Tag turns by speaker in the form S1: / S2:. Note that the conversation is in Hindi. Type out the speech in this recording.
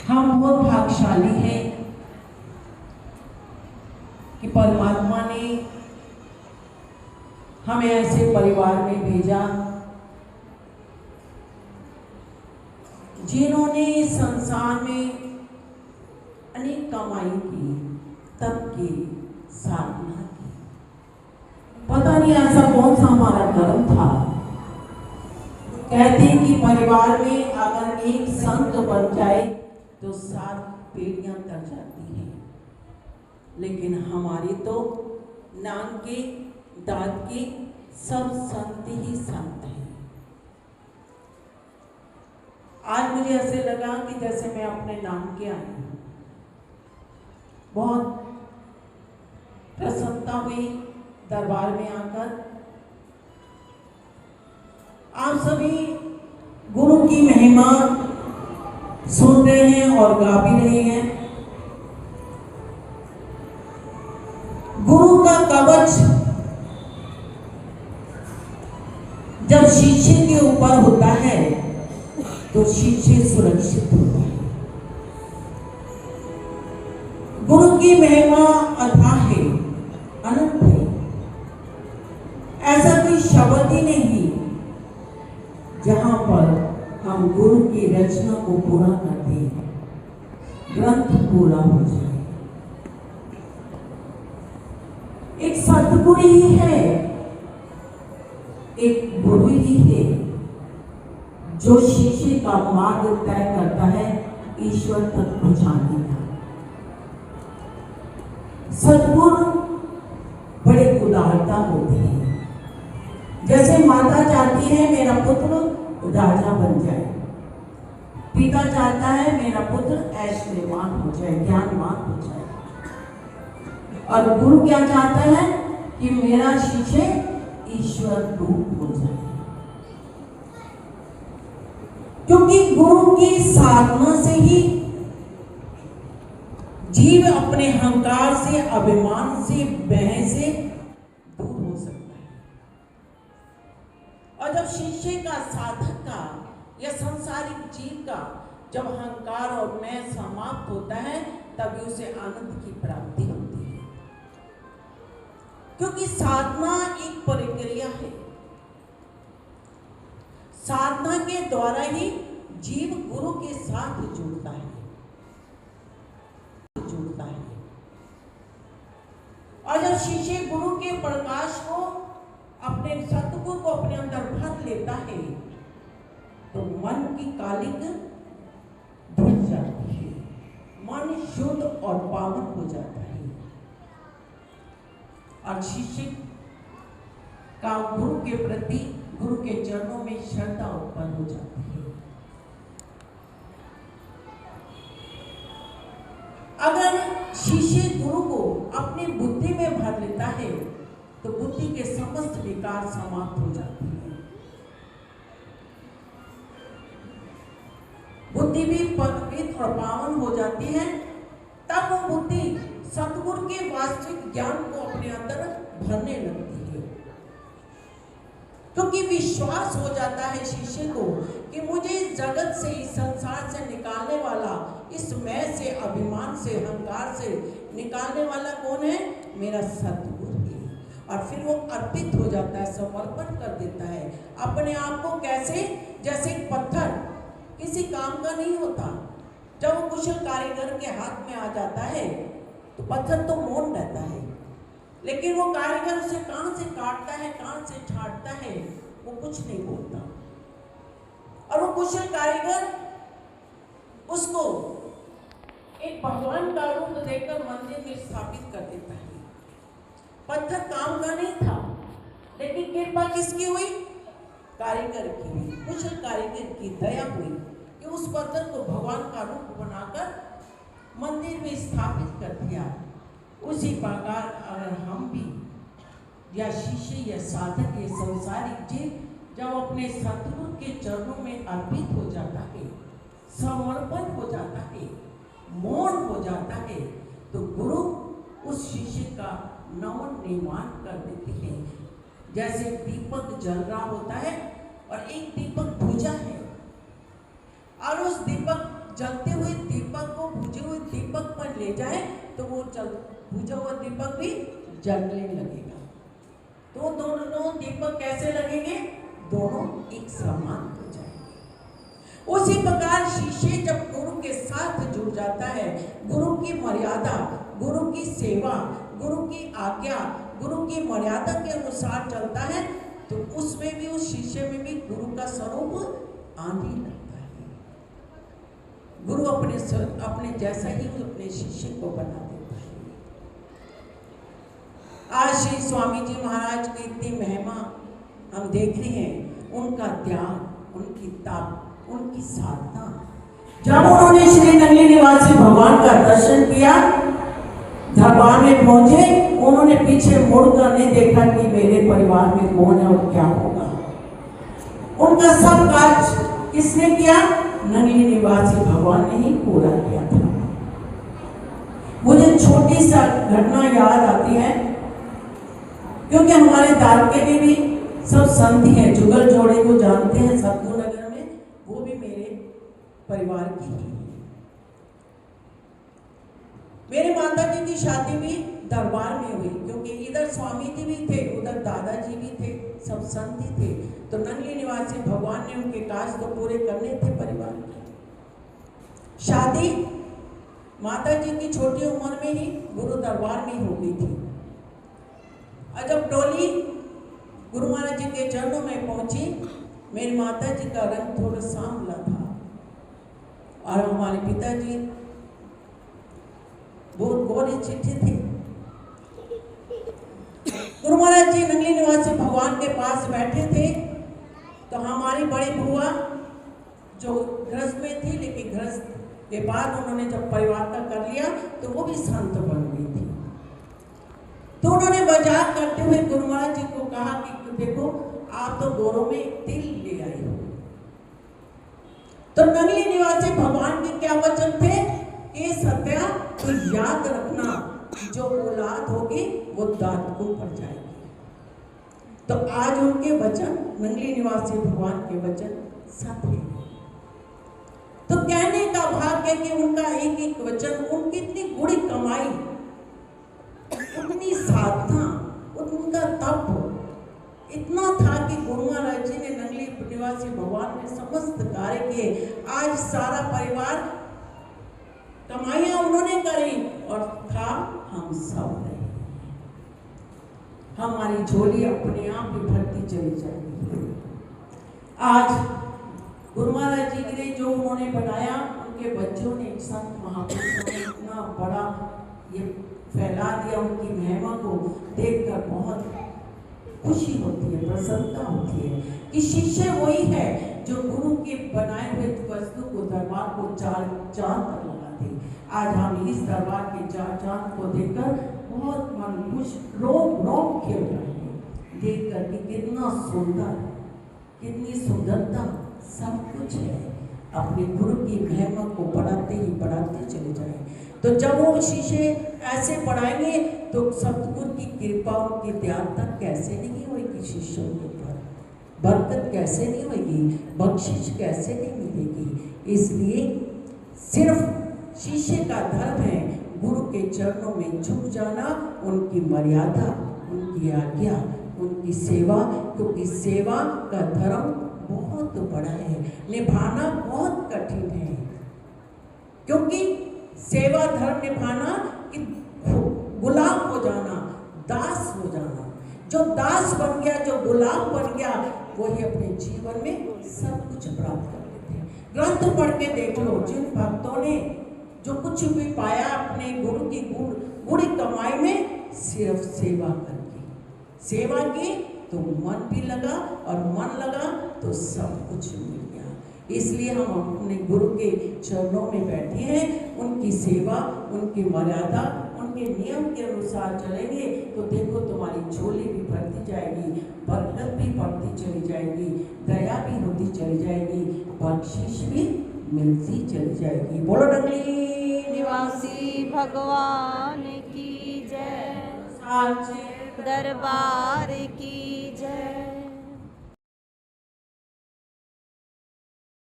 S1: हम बहुत भाग्यशाली हैं कि परमात्मा ने हमें ऐसे परिवार में भेजा जिन्होंने संसार में अनेक कमाई की, तब की, साधना की। पता नहीं ऐसा कौन सा हमारा कर्म था। कहते हैं कि परिवार में अगर एक संत बन जाए तो 7 पीढ़ियां कर जाती हैं, लेकिन हमारी तो नाम के दाद के सब संत ही संत हैं। आज मुझे ऐसे लगा कि जैसे मैं अपने नाम के आई हूँ, बहुत प्रसन्नता हुई दरबार में आकर। आप सभी गुरु की महिमा सुन रहे हैं और गा भी रहे हैं। गुरु का कवच जब शिष्य के ऊपर होता है तो शिष्य सुरक्षित होता है। गुरु की महिमा अथाह है, अनंत है। ऐसा कोई शब्द ही नहीं जहां पर हम गुरु की रचना को पूरा कर दें, ग्रंथ पूरा हो जाए। एक सतगुरु ही है, एक गुरु ही है जो शिष्य का मार्ग तय करता है ईश्वर तक पहुंचाने का। सतगुरु बड़े उदारता होते हैं। जैसे माता चाहती है मेरा पुत्र राजा बन जाए, पिता चाहता है मेरा पुत्र ऐश्वर्यवान हो जाए, ज्ञानवान हो जाए, और गुरु क्या चाहता है कि मेरा शिष्य ईश्वर रूप हो जाए। क्योंकि गुरु की साधना से ही जीव अपने अहंकार से, अभिमान से, भय से दूर हो सकता है। और जब शिष्य का, साधक का या सांसारिक जीव का जब अहंकार और मैं समाप्त होता है, तभी उसे आनंद की प्राप्ति होती है। क्योंकि साधना एक प्रक्रिया है। साधना के द्वारा ही जीव गुरु के साथ जुड़ता है। और जब शिष्य गुरु के प्रकाश को, अपने सतगुरु को अपने अंदर भर लेता है, तो मन की कालिक धुल जाती है, मन शुद्ध और पावन हो जाता है, और शिष्य का गुरु के प्रति, गुरु के चरणों में श्रद्धा उत्पन्न हो जाती है। अगर शिष्य गुरु को अपनी बुद्धि में भर लेता है तो बुद्धि के समस्त विकार समाप्त हो जाते हैं। बुद्धि भी पवित्र और पावन हो जाती है। तब वो बुद्धि सतगुरु के वास्तविक ज्ञान को अपने अंदर भरने लगती है। क्योंकि विश्वास हो जाता है शिष्य को कि मुझे इस जगत से, इस संसार से निकालने वाला, इस मैं से, अभिमान से, अहंकार से निकालने वाला कौन है? मेरा सतगुरु है। और फिर वो अर्पित हो जाता है, समर्पण कर देता है अपने आप को। कैसे? जैसे एक पत्थर किसी काम का नहीं होता। जब वो कुशल कारीगर के हाथ में आ जाता है तो पत्थर तो मौन रहता है, लेकिन वो कारीगर उसे कहां से काटता है, कहां से छाटता है, वो कुछ नहीं बोलता। और वो कुशल कारीगर उसको एक भगवान का रूप देकर मंदिर में स्थापित कर देता है। पत्थर काम का नहीं था, लेकिन कृपा किसकी हुई? कारीगर की हुई, कुशल कारीगर की दया हुई कि उस पत्थर को भगवान का रूप बनाकर मंदिर में स्थापित कर दिया। उसी प्रकार अगर हम भी या शिष्य या साधक या संसारिक जीव जब अपने सतगुरु के चरणों में अर्पित हो जाता है, समर्पण हो जाता है, मौन हो जाता है, तो गुरु उस शिष्य का नव निर्माण कर देते हैं। जैसे दीपक जल रहा होता है और एक दीपक बुझा है, और उस दीपक जलते हुए दीपक दीपक पर ले जाए तो वो बुझा हुआ दीपक भी जलने लगेगा। तो दोनों दीपक कैसे लगेंगे? दोनों एक समान हो जाएंगे। उसी प्रकार शिष्य जब गुरु के साथ जुड़ जाता है, गुरु की मर्यादा, गुरु की सेवा, गुरु की आज्ञा, गुरु की मर्यादा के अनुसार चलता है, तो उसमें भी, उस शिष्य में भी गुरु का स्वरूप आने लगता है। गुरु अपने जैसा ही अपने शिष्य को बना देता है। आज श्री स्वामी जी महाराज की इतनी महिमा हम देख रहे हैं, उनका त्याग, उनकी ताप, उनकी साधना। जब उन्होंने श्री नंगली निवासी भगवान का दर्शन किया, दरबार में पहुंचे, उन्होंने पीछे मुड़कर नहीं देखा कि मेरे परिवार में कौन है और क्या होगा। उनका सब काज किसने किया? नंगली निवासी भगवान ने ही पूरा किया था। मुझे छोटी सा घटना याद आती है, क्योंकि हमारे दादके में भी सब संत हैं, जुगल जोड़े को जानते हैं सतगुरु नगर में, वो भी मेरे परिवार की ही। मेरे माता जी की शादी भी दरबार में हुई, क्योंकि इधर स्वामी जी भी थे, उधर दादाजी भी थे, सब संत ही थे। तो नंगली निवासी भगवान ने उनके काज तो पूरे करने थे परिवार के। शादी माता जी की छोटी उम्र में ही गुरु दरबार में हो गई थी। और जब डोली गुरु महाराज जी के चरणों में पहुंची, मेरी माता जी का रंग थोड़ा सांवला था और हमारे पिताजी बहुत गोरे चिट्ठे थे। गुरु महाराज जी नंगली निवासी भगवान के पास बैठे थे, तो हमारी बड़ी बुआ जो गृहस्थ में थी, लेकिन गृहस्थ के बाद उन्होंने जब परिवार का कर लिया तो वो भी संत बन गई थी। तो उन्होंने मजाक करते हुए गुरु महाराज जी को कहा कि देखो, आप तो गोरों में तिल ले आए हो। तो नंगली निवासी भगवान के क्या वचन थे? ये सत्या तो याद रखना, जो औलाद होगी वो दाद को पड़ जाएगी। तो आज उनके वचन, नंगली निवासी भगवान के वचन सत्य है। तो कहने का भाग है कि उनका एक एक वचन, उनकी इतनी गुड़ी कमाई, उतनी साधना, उनका तप इतना था कि गुरु महाराज जी ने नंगली निवासी भगवान ने समस्त कार्य किए। आज सारा परिवार कमाइयां उन्होंने करी और खा हम सब रहे। हमारी झोली अपने आप ही भरती चली जाएगी। आज गुरु महाराज जी ने जो उन्होंने बनाया, उनके बच्चों ने, संत महापुरुषों ने इतना बड़ा ये फैला दिया। उनकी महिमा को देखकर बहुत खुशी होती है, प्रसन्नता होती है कि शिष्य वही है जो गुरु के बनाए हुए वस्तु को, दरबार को चार चांद तक लगाते। आज हम इस दरबार के चार चांद को देखकर बहुत मन खुश, रोक खेल रहे हैं, देख कर कि कितना सुंदर, कितनी सुंदरता सब कुछ है। अपने गुरु की महिमा को बढ़ाते ही बढ़ाते चले जाए। तो जब वो शिष्य ऐसे पढ़ाएंगे तो सतगुरु की कृपा, उनकी दयालुता कैसे नहीं होगी शिष्यों के ऊपर, बरकत कैसे नहीं होगी, बख्शिश कैसे नहीं मिलेगी। इसलिए सिर्फ शिष्य का धर्म है गुरु के चरणों में झुक जाना, उनकी मर्यादा, उनकी आज्ञा, उनकी सेवा, क्योंकि सेवा का धर्म बहुत बड़ा है, निभाना बहुत कठिन है। क्योंकि सेवा धर्म निभाना कि गुलाम हो जाना, दास हो जाना। जो दास बन गया, जो गुलाम बन गया, वही अपने जीवन में सब कुछ प्राप्त कर लेते हैं। ग्रंथ पढ़ के देख लो, जिन भक्तों ने जो कुछ भी पाया अपने गुरु की गुड़ी कमाई में, सिर्फ सेवा करके सेवा की, तो मन भी लगा और मन लगा तो सब कुछ मिल गया। इसलिए हम अपने गुरु के चरणों में बैठे हैं। उनकी सेवा, उनकी मर्यादा, उनके नियम के अनुसार चलेंगे तो देखो तुम्हारी झोली भी भरती जाएगी, बरकत भी बढ़ती चली जाएगी, दया भी होती चली जाएगी, बख्शिश भी मिलती चली जाएगी। बोलो नंगली
S2: निवासी भगवान की जय,
S1: साचे
S2: दरबार की जय।